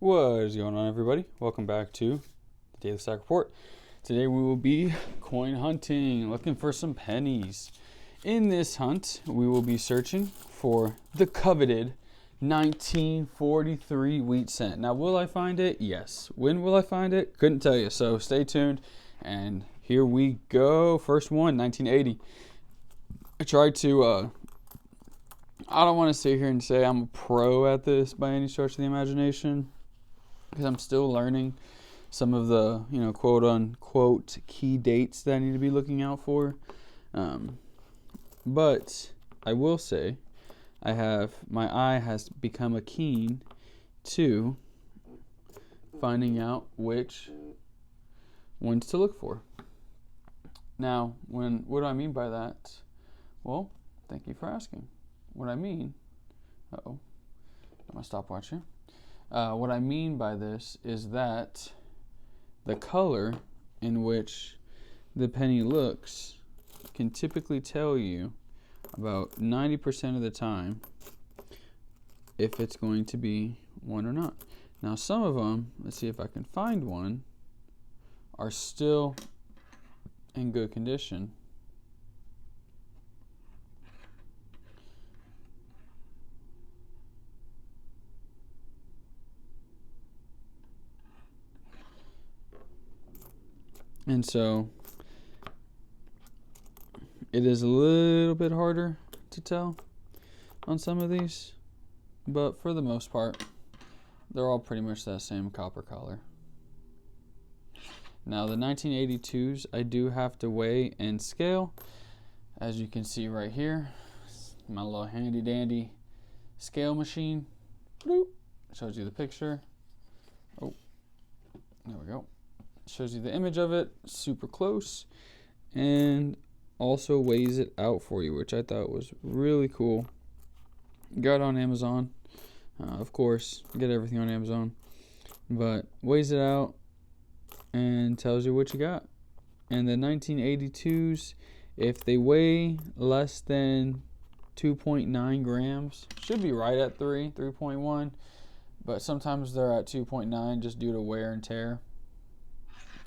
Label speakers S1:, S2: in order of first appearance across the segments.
S1: What is going on, everybody? Welcome back to the Daily Stack Report. Today we will be coin hunting, looking for some pennies. In this hunt, we will be searching for the coveted 1943 wheat cent. Now, will I find it? Yes. When will I find it? Couldn't tell you, so stay tuned. And here we go. First one, 1980. I tried to, I don't want to sit here and say I'm a pro at this by any stretch of the imagination, because I'm still learning some of the, quote unquote key dates that I need to be looking out for. But I will say my eye has become keen to finding out which ones to look for. Now, what do I mean by that? Well, thank you for asking. What I mean, got my stopwatch here. What I mean by this is that the color in which the penny looks can typically tell you about 90% of the time if it's going to be one or not. Now, some of them, let's see if I can find one, are still in good condition. And so it is a little bit harder to tell on some of these, but for the most part, they're all pretty much that same copper color. Now, the 1982s, I do have to weigh and scale. As you can see right here, my little handy dandy scale machine. Bloop, shows you the picture. Oh, there we go. Shows you the image of it, super close, and also weighs it out for you, which I thought was really cool. Got it on Amazon, of course, get everything on Amazon, but weighs it out and tells you what you got. And the 1982s, if they weigh less than 2.9 grams, should be right at 3.1, but sometimes they're at 2.9 just due to wear and tear.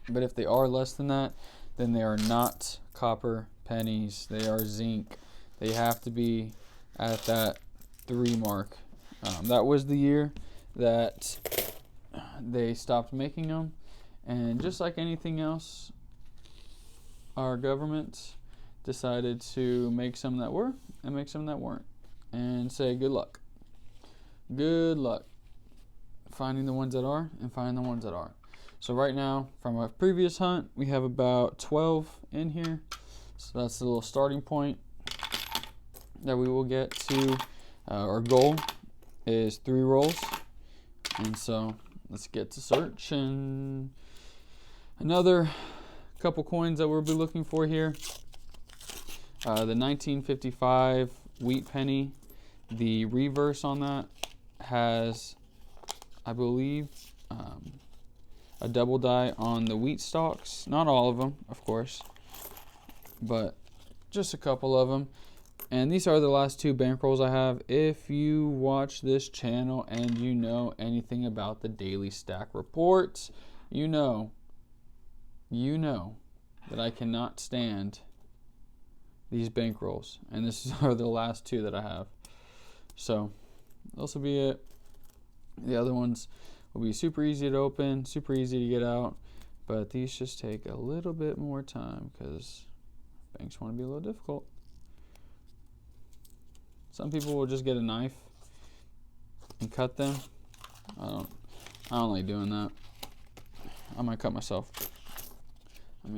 S1: But if they are less than that, then they are not copper pennies. They are zinc. They have to be at that 3 mark. That was the year that they stopped making them. And just like anything else, our government decided to make some that were and make some that weren't. And say good luck. Good luck finding the ones that are and finding the ones that aren't. So right now, from our previous hunt, we have about 12 in here. So that's the little starting point that we will get to. Our goal is 3 rolls. And so let's get to searching. Another couple coins that we'll be looking for here. The 1955 wheat penny. The reverse on that has, I believe, a double die on the wheat stalks. Not all of them, of course, but just a couple of them. And these are the last 2 bankrolls I have. If you watch this channel and you know anything about the Daily Stack Reports, you know that I cannot stand these bankrolls. And these are the last 2 that I have. So this will be it. The other ones will be super easy to open, super easy to get out, but these just take a little bit more time because banks want to be a little difficult. Some people will just get a knife and cut them. I don't like doing that. I might cut myself.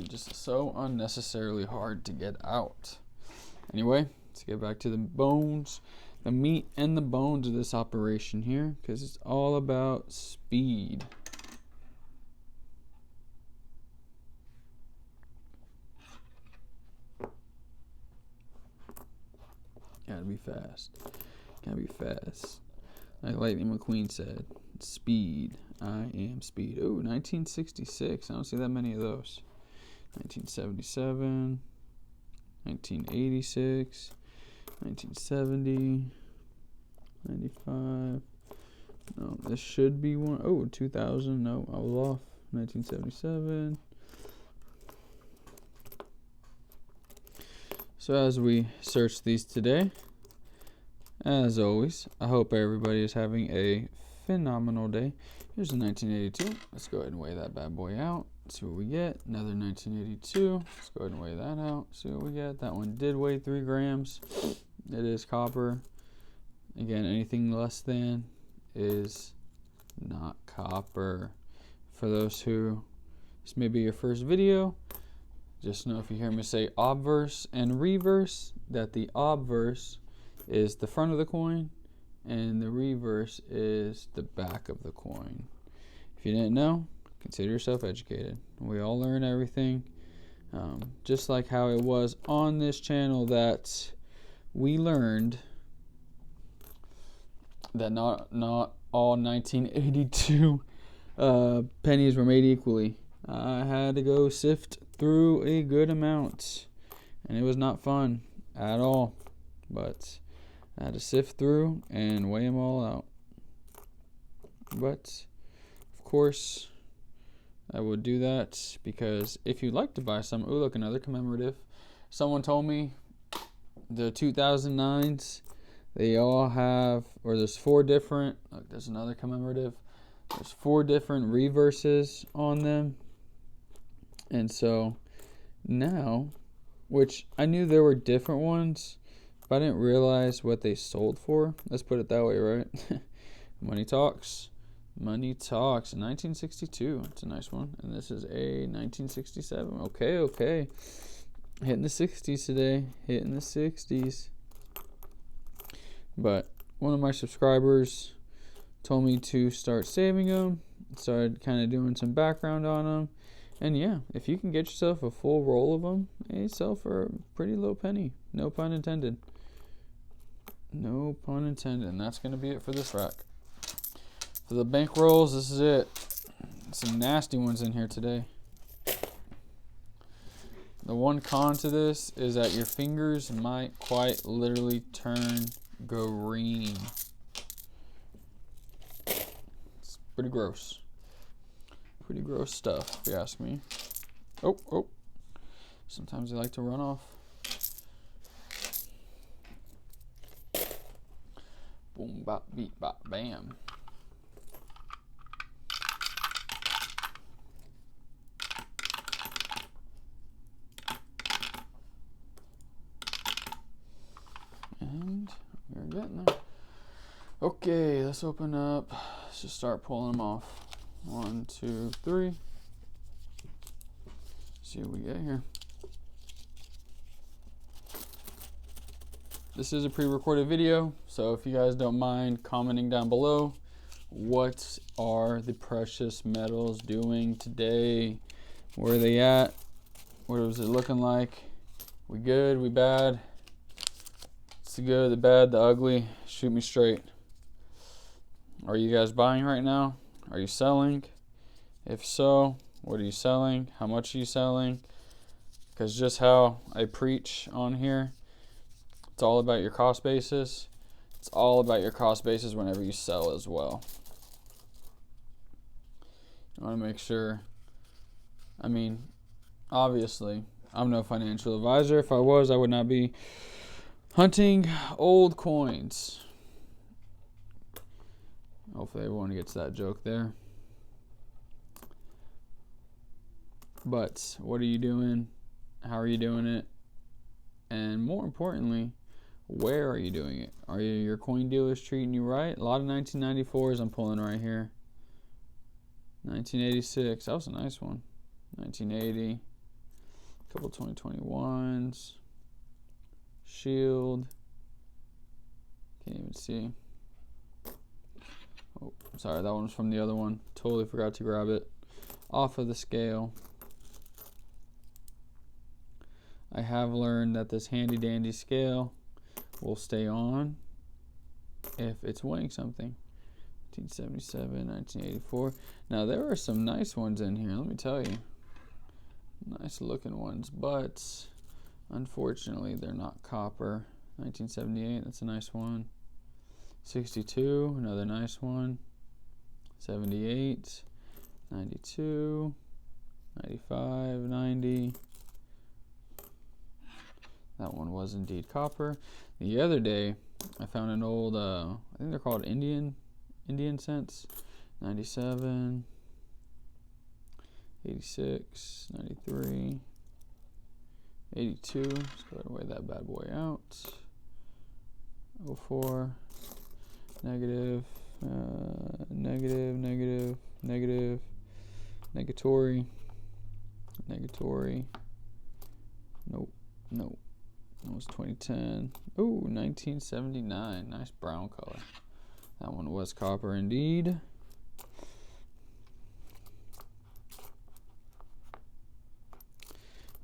S1: Just so unnecessarily hard to get out. Anyway, let's get back to the bones. The meat and the bones of this operation here, because it's all about speed. Gotta be fast. Gotta be fast. Like Lightning McQueen said, speed. I am speed. Oh, 1966. I don't see that many of those. 1977. 1986. 1970, 95, No, this should be one. Oh, 2000. No, I was off. 1977. So as we search these today, as always, I hope everybody is having a phenomenal day. Here's a 1982. Let's go ahead and weigh that bad boy out. See what we get. Another 1982. Let's go ahead and weigh that out. See what we get. That one did weigh 3 grams. It is copper. Again, anything less than is not copper. For those who, this may be your first video, just know if you hear me say obverse and reverse, that the obverse is the front of the coin and the reverse is the back of the coin. If you didn't know, consider yourself educated. We all learn everything. Just like how it was on this channel that we learned that not all 1982 pennies were made equally. I had to go sift through a good amount, and it was not fun at all, but I had to sift through and weigh them all out. But of course I would do that because if you'd like to buy some, oh look, another commemorative. Someone told me the 2009s, they all have, or there's 4 different, look, there's another commemorative. There's 4 different reverses on them. And so now, which I knew there were different ones, but I didn't realize what they sold for. Let's put it that way, right? Money talks. Money talks. 1962. It's a nice one. And this is a 1967. Okay. Hitting the 60s today. Hitting the 60s. But one of my subscribers told me to start saving them. Started kind of doing some background on them. And yeah, if you can get yourself a full roll of them, they sell for a pretty low penny. No pun intended. No pun intended. And that's going to be it for this rack. For the bank rolls, this is it. Some nasty ones in here today. The one con to this is that your fingers might quite literally turn green. It's pretty gross. Pretty gross stuff, if you ask me. Oh. Sometimes they like to run off. Boom, bop, beep, bop, bam. And we're getting there. Okay, let's open up. Let's just start pulling them off. 1, 2, 3. See what we get here. This is a pre-recorded video, so if you guys don't mind commenting down below, what are the precious metals doing today? Where are they at? What was it looking like? We good? We bad? It's the good, the bad, the ugly. Shoot me straight. Are you guys buying right now? Are you selling? If so, what are you selling? How much are you selling? Because just how I preach on here, it's all about your cost basis. It's all about your cost basis whenever you sell as well. You want to make sure, I mean, obviously, I'm no financial advisor. If I was, I would not be hunting old coins. Hopefully everyone gets that joke there. But what are you doing? How are you doing it? And more importantly, where are you doing it? Are your coin dealers treating you right? A lot of 1994s I'm pulling right here. 1986, that was a nice one. 1980, a couple 2021s. Shield. Can't even see. Oh, sorry, that one was from the other one. Totally forgot to grab it off of the scale. I have learned that this handy dandy scale will stay on if it's weighing something. 1977, 1984. Now there are some nice ones in here, let me tell you. Nice looking ones, but unfortunately they're not copper. 1978, that's a nice one. 62, another nice one. 78, 92, 95, 90. That one was indeed copper. The other day, I found an old, I think they're called Indian cents. 97, 86, 93, 82. Let's go ahead and weigh that bad boy out. 04, negative, negative, negative, negative, negatory, negatory. Nope, nope. That was 2010. Ooh, 1979. Nice brown color. That one was copper indeed.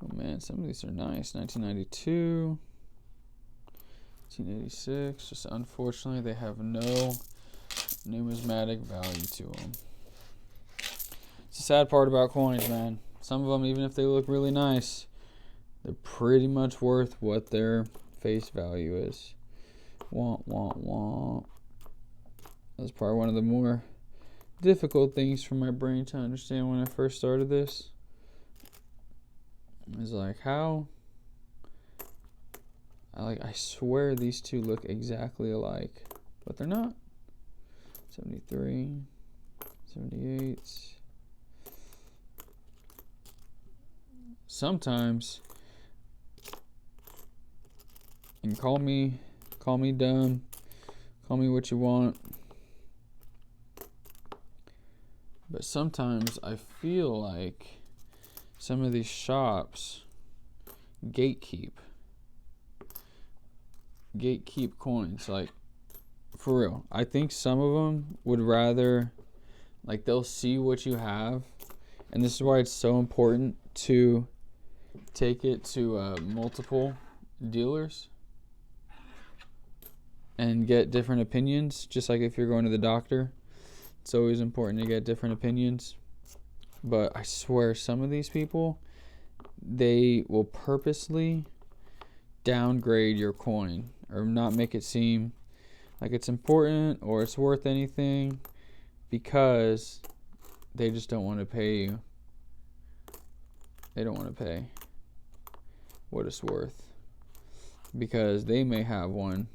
S1: Oh man, some of these are nice. 1992. 1986. Just unfortunately, they have no numismatic value to them. It's the sad part about coins, man. Some of them, even if they look really nice, they're pretty much worth what their face value is. Womp. That's probably one of the more difficult things for my brain to understand when I first started this. It's like, how? I swear these two look exactly alike, but they're not. 73, 78. Sometimes, and call me dumb, call me what you want, but sometimes I feel like some of these shops gatekeep coins. Like, for real, I think some of them would rather, like, they'll see what you have, and this is why it's so important to take it to multiple dealers and get different opinions. Just like if you're going to the doctor, it's always important to get different opinions. But I swear, some of these people, they will purposely downgrade your coin or not make it seem like it's important or it's worth anything, because they just don't want to pay you. They don't want to pay what it's worth, because they may have one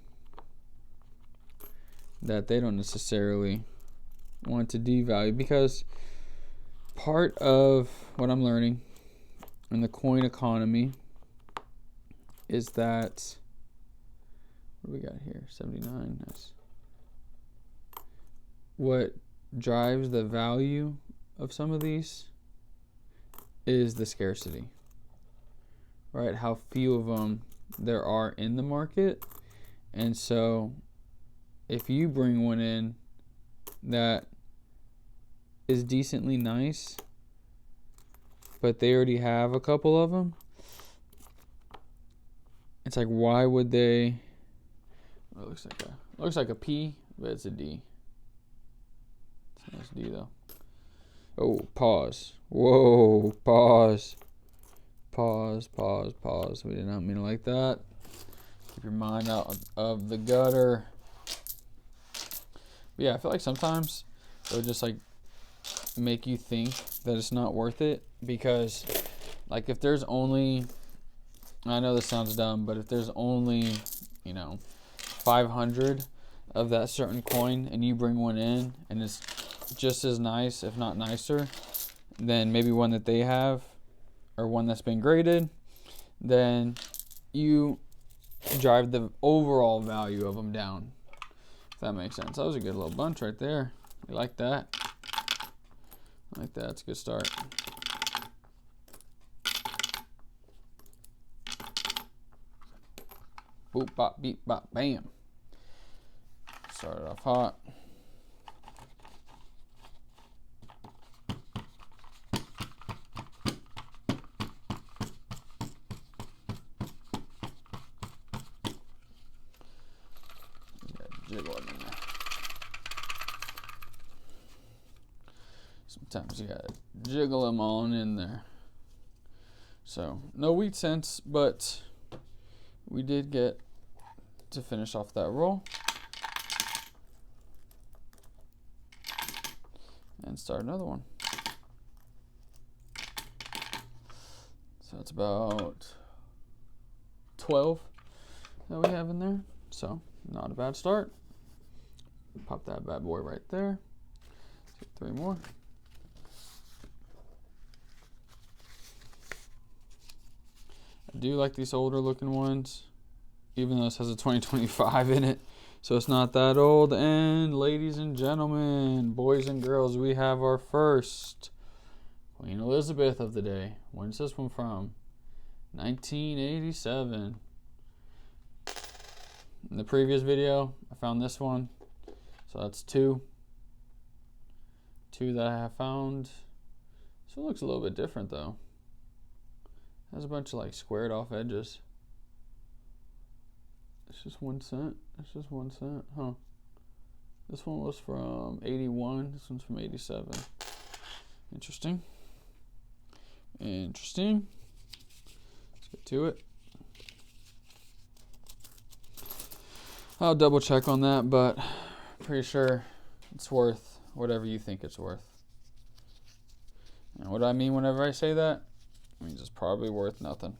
S1: that they don't necessarily want to devalue. Because part of what I'm learning in the coin economy is that, what do we got here? 79. Nice. What drives the value of some of these is the scarcity, right? How few of them there are in the market. And so if you bring one in that is decently nice, but they already have a couple of them, it's like, why would they? It looks like a P, but it's a D. It's a nice D though. Oh, pause. Whoa, pause. Pause. We did not mean it like that. Keep your mind out of the gutter. But yeah, I feel like sometimes it'll just like make you think that it's not worth it, because like if there's only, I know this sounds dumb, but if there's only, 500 of that certain coin and you bring one in and it's just as nice, if not nicer, than maybe one that they have or one that's been graded, then you drive the overall value of them down. If that makes sense. That was a good little bunch right there. You like that? I like that. It's a good start. Boop, bop, beep, bop, bam. Started off hot. Jiggle it in there. Sometimes you gotta jiggle them on in there. So, no wheat cents, but we did get to finish off that roll. and start another one. So it's about 12 that we have in there. So not a bad start. Pop that bad boy right there. Let's get 3 more. I do like these older looking ones, even though this has a 2025 in it. So it's not that old. And ladies and gentlemen, boys and girls, we have our first Queen Elizabeth of the day. When's this one from? 1987. In the previous video, I found this one. So that's 2. 2 that I have found. This one looks a little bit different though. Has a bunch of like squared off edges. It's just 1 cent. It's just 1 cent, huh? This one was from 81. This one's from 87. Interesting. Interesting. Let's get to it. I'll double check on that, but pretty sure it's worth whatever you think it's worth. And what do I mean whenever I say that? It means it's probably worth nothing.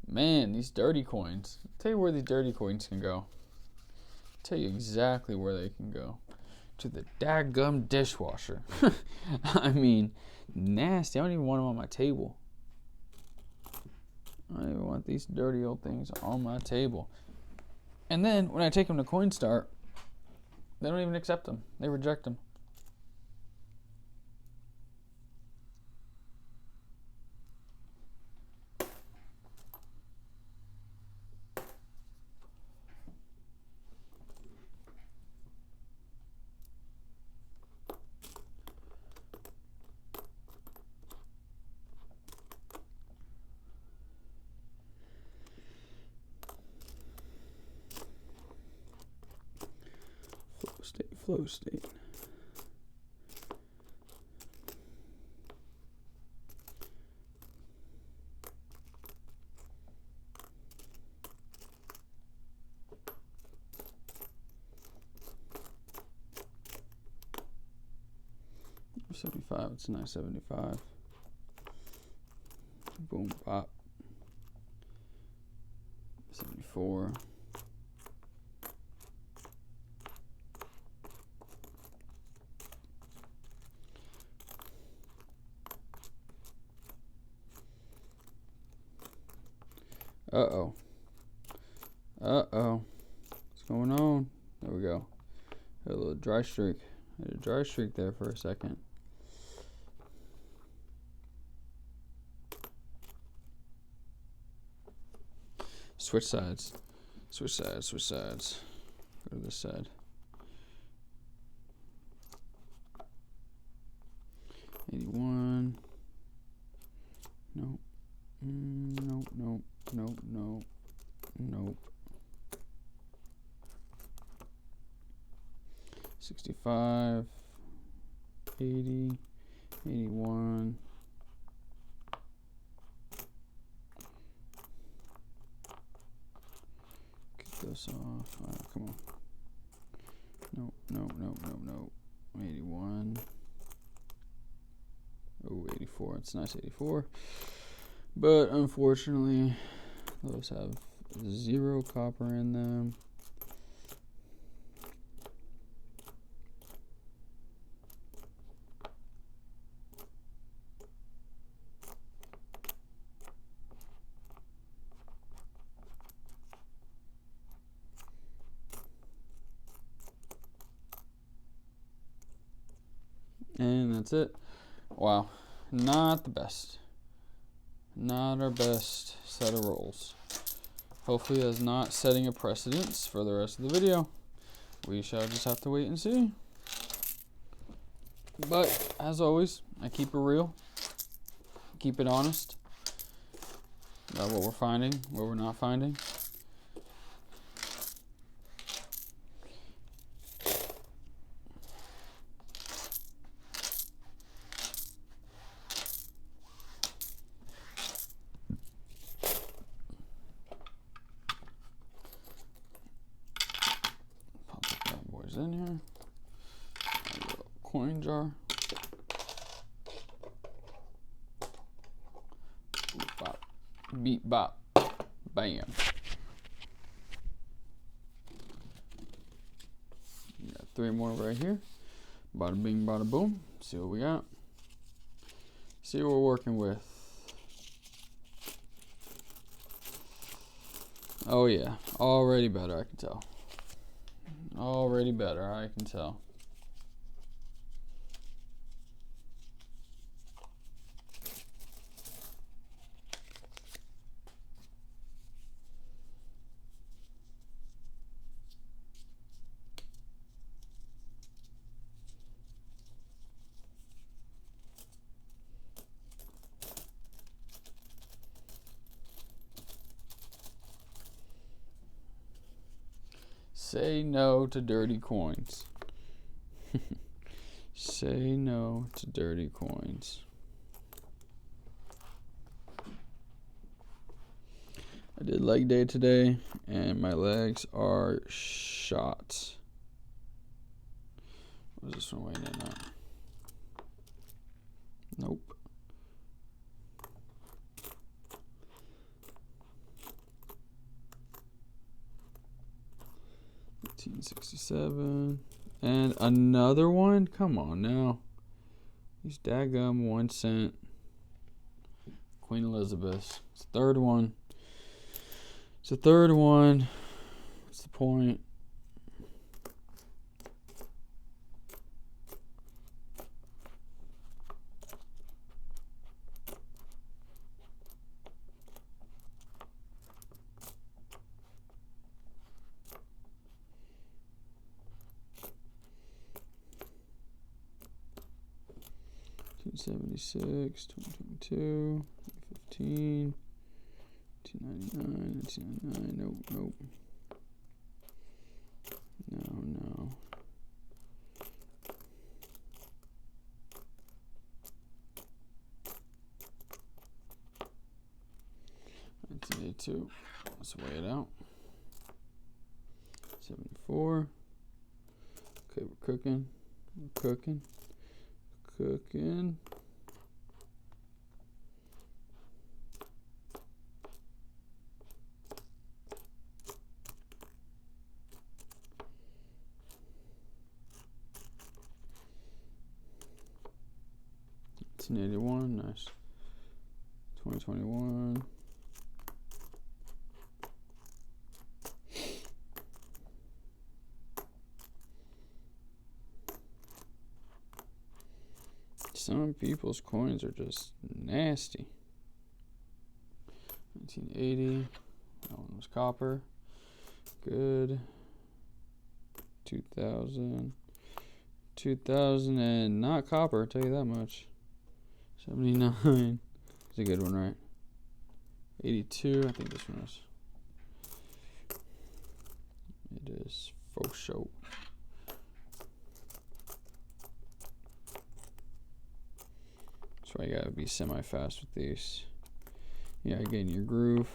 S1: Man, these dirty coins. I'll tell you where these dirty coins can go. I'll tell you exactly where they can go. To the daggum dishwasher. I mean, nasty. I don't even want them on my table. I don't even want these dirty old things on my table. And then when I take them to Coinstar, they don't even accept them. They reject them. Flow state. $75, it's $9.75. Boom, pop. 74. Uh-oh. Uh-oh. What's going on? There we go. Had a little dry streak. Had a dry streak there for a second. Switch sides. Switch sides. Switch sides. Go to this side. 81. Nope. Nope. Nope. Nope. Nope. Nope. 65. 80. 81. This off. Come on. Nope, nope, nope, nope, nope. 81. Oh, 84. It's nice 84. But unfortunately, those have 0 copper in them. And that's it. Wow. Not the best. Not our best set of rolls. Hopefully that's not setting a precedence for the rest of the video. We shall just have to wait and see. But, as always, I keep it real. Keep it honest about what we're finding, what we're not finding. it in here. A little coin jar. Boop, bop. Beep, bop. Bam. We got 3 more right here. Bada bing, bada boom. See what we got. See what we're working with. Oh yeah, already better, I can tell. Already better, I can tell. Say no to dirty coins. Say no to dirty coins. I did leg day today, and my legs are shot. What is this one weighing in at? Nope. $18.67. And another one? Come on now. These daggum 1 cent. Queen Elizabeth. It's the third one. It's the third one. What's the point? $2.76, 2022, 2015, $2.99, $2.99. Nope, nope. No. 1982. Let's weigh it out. 74. Okay, we're cooking. Cooking. $1981, nice. 2021. Some people's coins are just nasty. 1980. That one was copper. Good. 2000. 2000 and not copper, I'll tell you that much. 79. It's a good one, right? 82. I think this one is. It is for sure. That's why you gotta be semi-fast with these. You gotta get in your groove.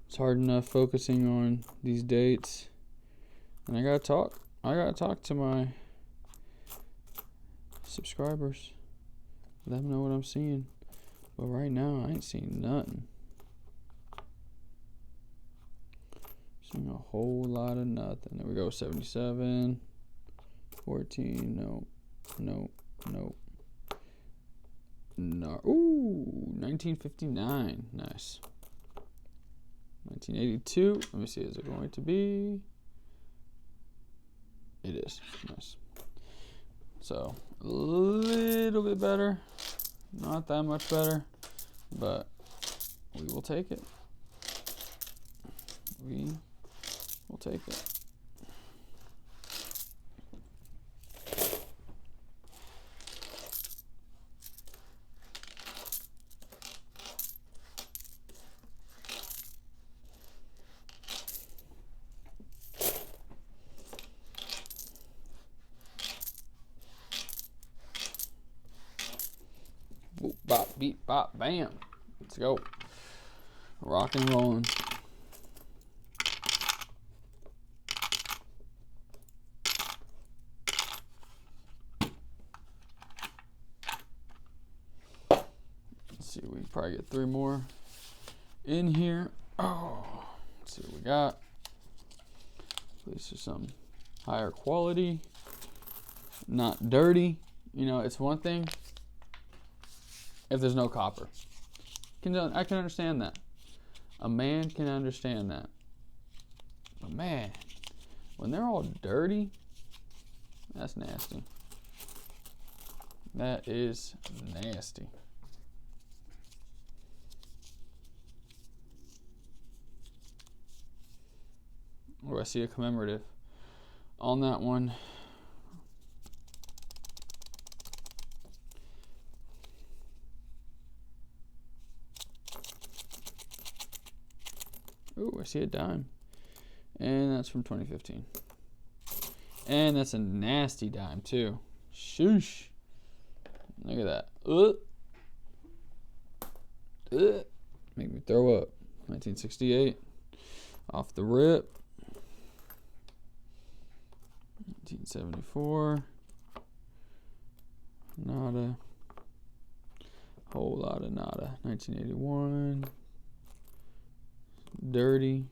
S1: It's hard enough focusing on these dates. And I gotta talk to my subscribers. Let them know what I'm seeing. But right now, I ain't seeing nothing. Seeing a whole lot of nothing. There we go, 77. 14, no. No. Ooh, 1959. Nice. 1982. Let me see, is it going to be? It is. Nice. So, a little bit better. Not that much better. But we will take it. We will take it. Boop, bop, beep, bop, bam. Let's go. Rock and rolling. Let's see, we can probably get 3 more in here. Oh, let's see what we got. At least there's some higher quality, not dirty. You know, it's one thing if there's no copper. I can understand that. A man can understand that. But man, when they're all dirty, that's nasty. That is nasty. Oh, I see a commemorative on that one. Ooh, I see a dime. And that's from 2015. And that's a nasty dime, too. Shoosh. Look at that. Make me throw up. 1968. Off the rip. 1974. Nada. Whole lot of nada. 1981. Dirty.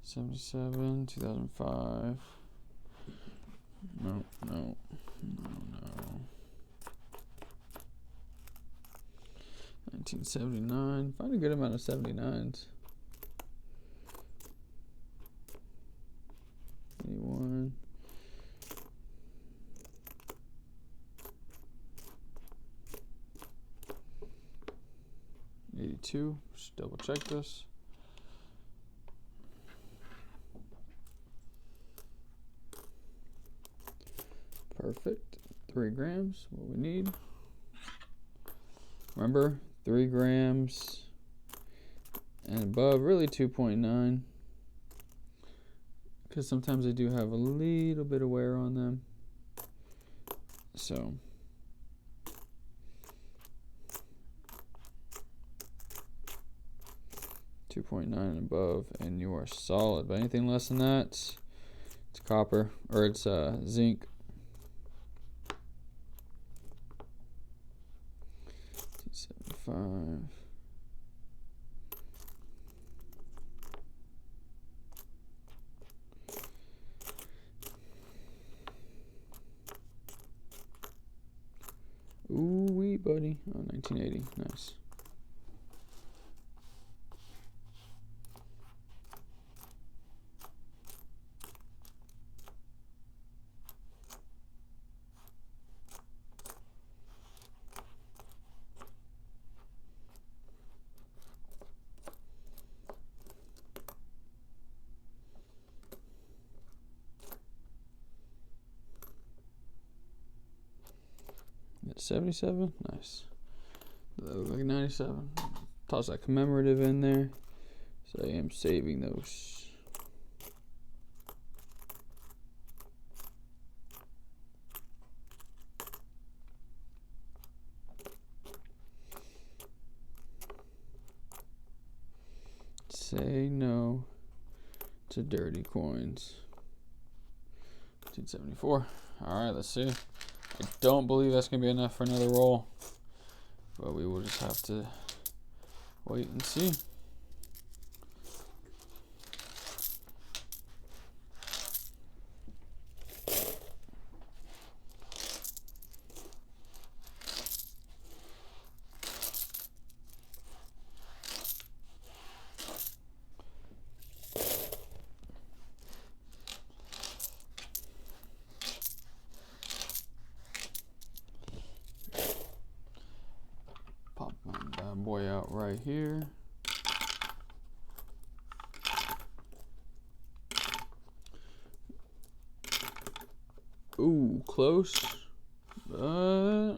S1: '77, 2005. No. 1979. Find a good amount of 79s. 81. 82. Just double check this. Perfect. 3 grams, what we need. Remember, 3 grams and above, really 2.9. Because sometimes they do have a little bit of wear on them. So, .9 and above, and you are solid. But anything less than that, it's copper, or it's zinc. 75. Ooh wee, buddy. Oh, 1980. Nice. That's 77. Nice. That looks like 97. Toss that commemorative in there. So I am saving those. Say no to dirty coins. 1974. All right, let's see. I don't believe that's going to be enough for another roll, but we will just have to wait and see. Pop my bad boy out right here. Ooh, close, but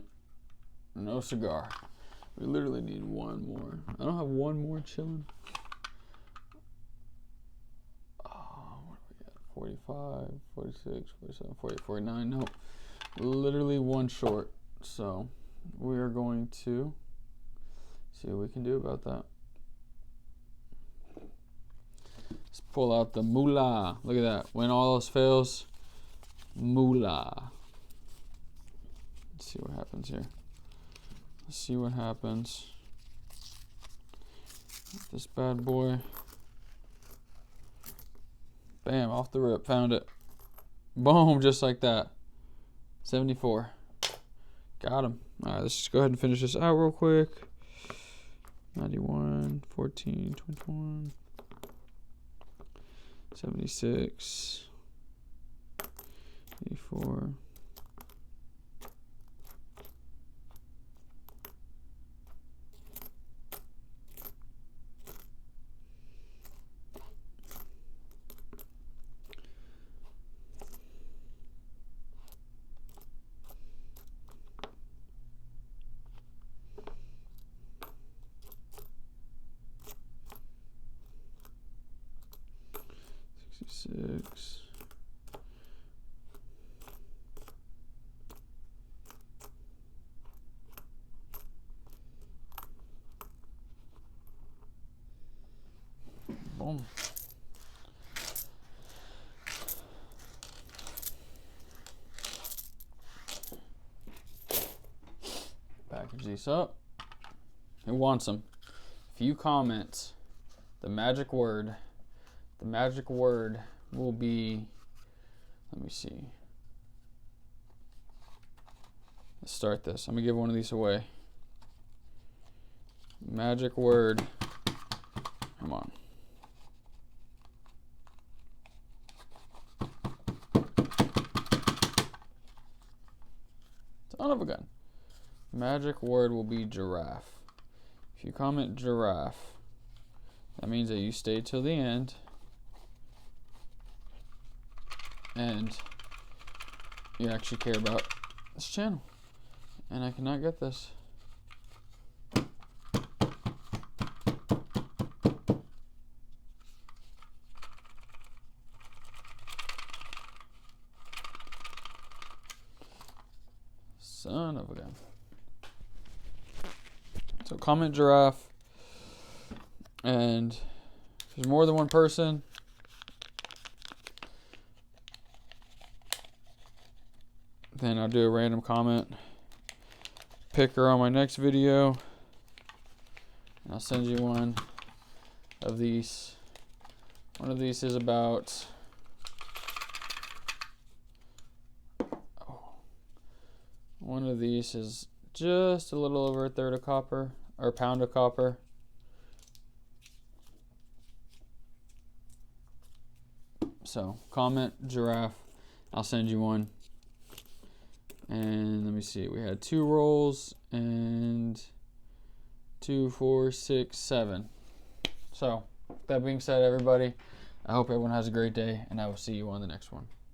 S1: no cigar. We literally need one more. I don't have one more chilling. Oh, what do we got? 45, 46, 47, 48, 49. Nope. Literally one short. So we are going to see what we can do about that. Pull out the moolah. Look at that. When all else fails, moolah. Let's see what happens here. Let's see what happens. This bad boy. Bam, off the rip. Found it. Boom, just like that. 74. Got him. All right, let's just go ahead and finish this out real quick. 91, 14, 21, 76, 84. Six. Boom. Package these up. Who wants them? Few comments. The magic word. The magic word will be, let me see. Let's start this. I'm going to give one of these away. Magic word. Come on. Son of a gun. Magic word will be giraffe. If you comment giraffe, that means that you stayed till the end. And you actually care about this channel. And I cannot get this. Son of a gun. So comment giraffe. And if there's more than one person, then I'll do a random comment picker on my next video. And I'll send you one of these. One of these is about one of these is just a little over a third of copper, or a pound of copper. So comment giraffe, I'll send you one. And let me see, we had 2 rolls and 2, 4, 6, 7. So that being said, everybody, I hope everyone has a great day, and I will see you on the next one.